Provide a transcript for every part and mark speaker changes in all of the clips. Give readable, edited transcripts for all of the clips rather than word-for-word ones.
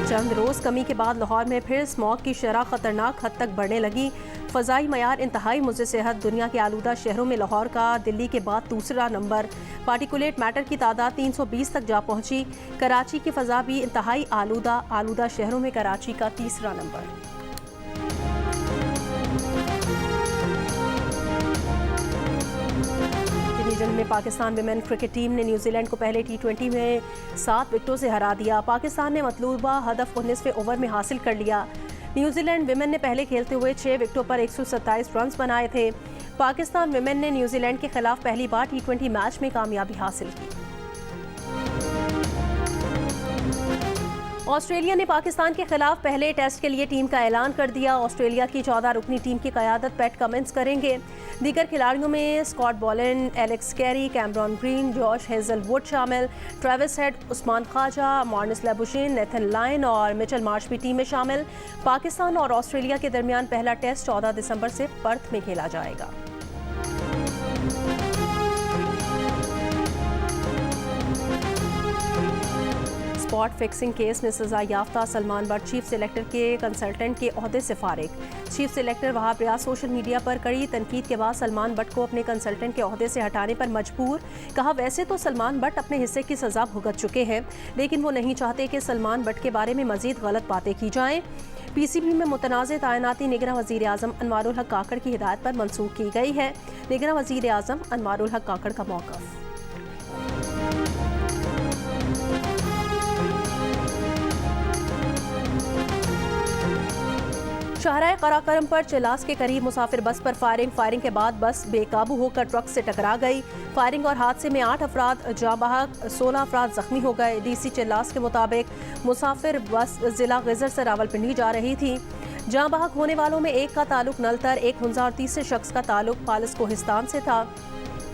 Speaker 1: चंद रोज़ कमी के बाद लाहौर में फिर स्मॉग की शरह खतरनाक हद तक बढ़ने लगी। फ़ज़ाई मयार इंतहाई मुज़र सेहत, दुनिया के आलूदा शहरों में लाहौर का दिल्ली के बाद दूसरा नंबर। पार्टिकुलेट मैटर की तादाद 320 तक जा पहुंची। कराची की फ़ज़ा भी इंतहाई आलूदा शहरों में कराची का तीसरा नंबर। में पाकिस्तान विमेन क्रिकेट टीम ने न्यूजीलैंड को पहले T20 में 7 विकेटों से हरा दिया। पाकिस्तान ने मतलूबा हदफ 19वें ओवर में हासिल कर लिया। न्यूजीलैंड विमेन ने पहले खेलते हुए 6 विकेटों पर 127 रन बनाए थे। पाकिस्तान विमेन ने न्यूजीलैंड के खिलाफ पहली बार T20 मैच में कामयाबी हासिल की। ऑस्ट्रेलिया ने पाकिस्तान के खिलाफ पहले टेस्ट के लिए टीम का ऐलान कर दिया। ऑस्ट्रेलिया की 14 रुकनी टीम की क़यादत पैट कमिंस करेंगे। दीगर खिलाड़ियों में Scott Boland, Alex Carey, Cameron Green, Josh Hazlewood शामिल। Travis Head, Usman Khawaja, Marnus Labuschagne, Nathan Lyon और मिचेल मार्श भी टीम में शामिल। पाकिस्तान और ऑस्ट्रेलिया के दरमियान पहला टेस्ट 14 दिसंबर से पर्थ में खेला जाएगा। स्पॉट फिक्सिंग केस में सजा याफ्ता सलमान बट चीफ सिलेक्टर के कंसल्टेंट के ओहदे से फारिग। Chief selector Wahab Riaz social media पर कड़ी तनकीद के बाद सलमान बट को अपने कंसल्टेंट के ओहदे से हटाने पर मजबूर। कहा, वैसे तो सलमान बट अपने हिस्से की सजा भुगत चुके हैं, लेकिन वो नहीं चाहते कि सलमान बट के बारे में मजीद गलत बातें की जाएं। PCB में मुतनाज़ तायनाती निगरां वज़ीर आज़म अनवारुल हक काकड़ की हिदायत पर मनसूख की गई है। निगरां वज़ीर आज़म अनवारुल हक काकड़ का मौक़िफ़। शाहराह कराकरम पर चिलास के करीब मुसाफिर बस पर फायरिंग के बाद बस बेकाबू होकर ट्रक से टकरा गई। फायरिंग और हादसे में 8 अफराद जाँ बहक, 16 अफराद जख्मी हो गए। DC चिलास के मुताबिक मुसाफिर बस जिला गिजर से रावलपिंडी जा रही थी। जाँ बहक होने वालों में एक का ताल्लुक नलतर, एक हुंजा और तीसरे शख्स का ताल्लुक पालिस कोहिस्तान से था।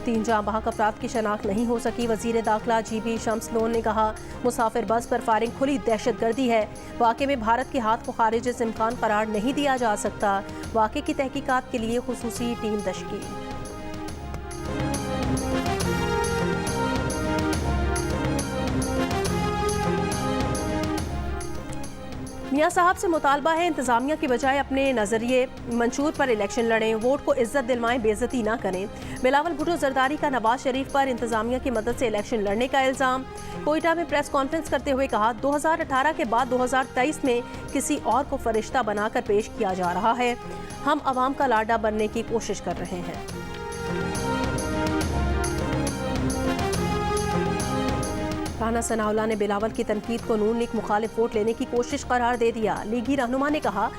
Speaker 1: 3 जाँ बहक अफराद की शनाख्त नहीं हो सकी। वज़ीर दाखिला GB शम्स लोन ने कहा, मुसाफिर बस पर फायरिंग खुली दहशतगर्दी है। वाक़े में भारत के हाथ को खारिज से इम्कान करार नहीं दिया जा सकता। वाक़े की तहकीकात के लिए खुसूसी टीम तश्कील। मियाँ साहब से मुतालबा है इंतज़ामिया की बजाय अपने नज़रिए मंशूर पर इलेक्शन लड़ें, वोट को इज्जत दिलवाएं, बेइज्जती ना करें। बिलावल भुट्टो जरदारी का नवाज शरीफ पर इंतज़ामिया की मदद से इलेक्शन लड़ने का इल्ज़ाम। कोयटा में प्रेस कॉन्फ्रेंस करते हुए कहा, 2018 के बाद 2023 में किसी और को फरिश्ता बनाकर पेश किया जा रहा है। हम अवाम का लाडा बनने की कोशिश कर रहे हैं। राना सनाउल्लाह ने बिलावल की तनकीद को नून लीग मुखालिफ वोट लेने की कोशिश करार दे दिया। लीगी रहनुमा ने कहा,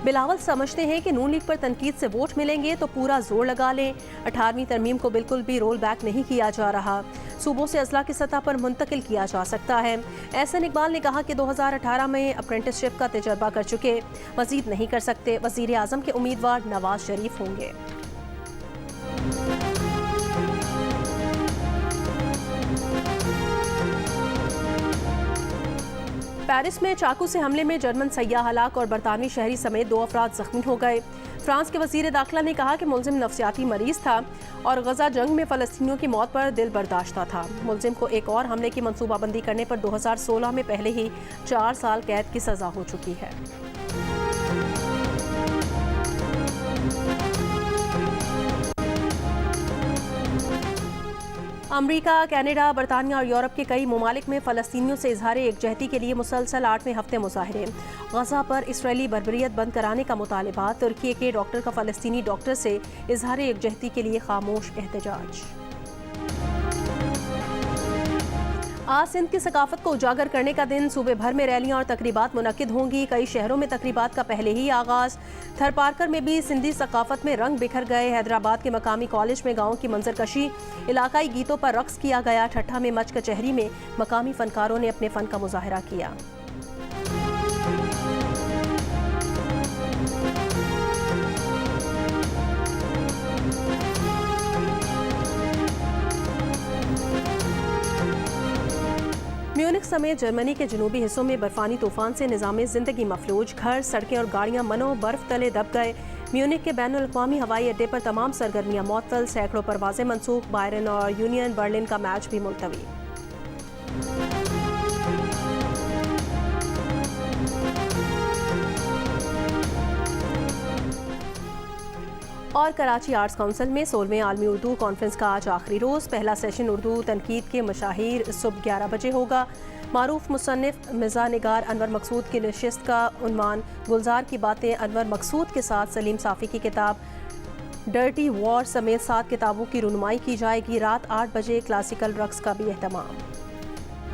Speaker 1: बिलावल समझते हैं कि नून लीग पर तनकीद से वोट मिलेंगे तो पूरा जोर लगा लें। 18वीं तरमीम को बिल्कुल भी रोल बैक नहीं किया जा रहा। सूबों से अजला की सतह पर मुंतकिल किया जा सकता है। एहसन इकबाल ने कहा कि 2018 में अप्रेंटिसशिप का तजर्बा कर चुके, मजीद नहीं कर सकते। वज़ीर आज़म के उम्मीदवार नवाज शरीफ होंगे। पेरिस में चाकू से हमले में जर्मन सय्याह हलाक और बरतानवी शहरी समेत 2 अफराद जख्मी हो गए। फ्रांस के वज़ीर दाखिला ने कहा कि मुलजिम नफ्सियाती मरीज था और गजा जंग में फ़लस्तीनियों की मौत पर दिल बर्दाश्ता था। मुलजिम को एक और हमले की मनसूबाबंदी करने पर 2016 में पहले ही 4 साल कैद की सज़ा हो चुकी है। अमरीका, कनाडा, बरतानिया और यूरोप के कई ममालिक में फ़लस्तीनियों से इजहार एकजहती के लिए मुसलसल 8वें हफ्ते मुजाहरे। गजा पर इसराइली बर्बरियत बंद कराने का मुतालबा। तुर्की के डॉक्टर का फ़लस्तीनी डॉक्टर से इजहार एकजहती के लिए खामोश एहतजाज। आज सिंध की सकाफत को उजागर करने का दिन। सूबे भर में रैलियां और तकरीबात मुनक्किद होंगी। कई शहरों में तकरीबात का पहले ही आगाज। थरपारकर में भी सिंधी सकाफत में रंग बिखर गए। हैदराबाद के मकामी कॉलेज में गाँव की मंजरकशी, इलाकाई गीतों पर रक्स किया गया। ठट्ठा में मच कचहरी में मकामी फनकारों ने अपने फन का मुजाहरा किया। म्यूनिख समेत जर्मनी के जनूबी हिस्सों में बर्फानी तूफान से निज़ामे ज़िंदगी मफलूज। घर, सड़कें और गाड़ियां मनो बर्फ तले दब गए। म्यूनिख के बैनुल अक़वामी हवाई अड्डे पर तमाम सरगर्मियां मुअत्तल। सैकड़ों परवाजें मनसूख। बायरन और यूनियन बर्लिन का मैच भी मुलतवी। और कराची आर्ट्स काउंसिल में 16वें आलमी उर्दू कॉन्फ्रेंस का आज आखिरी रोज़। पहला सेशन उर्दू तनकीद के मशाहिर सुबह 11 बजे होगा। मारूफ मुसन्निफ मिर्ज़ा निगार अनवर मकसूद की नशिस्त का उन्वान गुलजार की बातें अनवर मकसूद के साथ सलीम साफ़ी की किताब डर्टी वॉर समेत 7 किताबों की रुनुमाई की जाएगी। रात 8 बजे क्लासिकल रक्स का भी एहतमाम।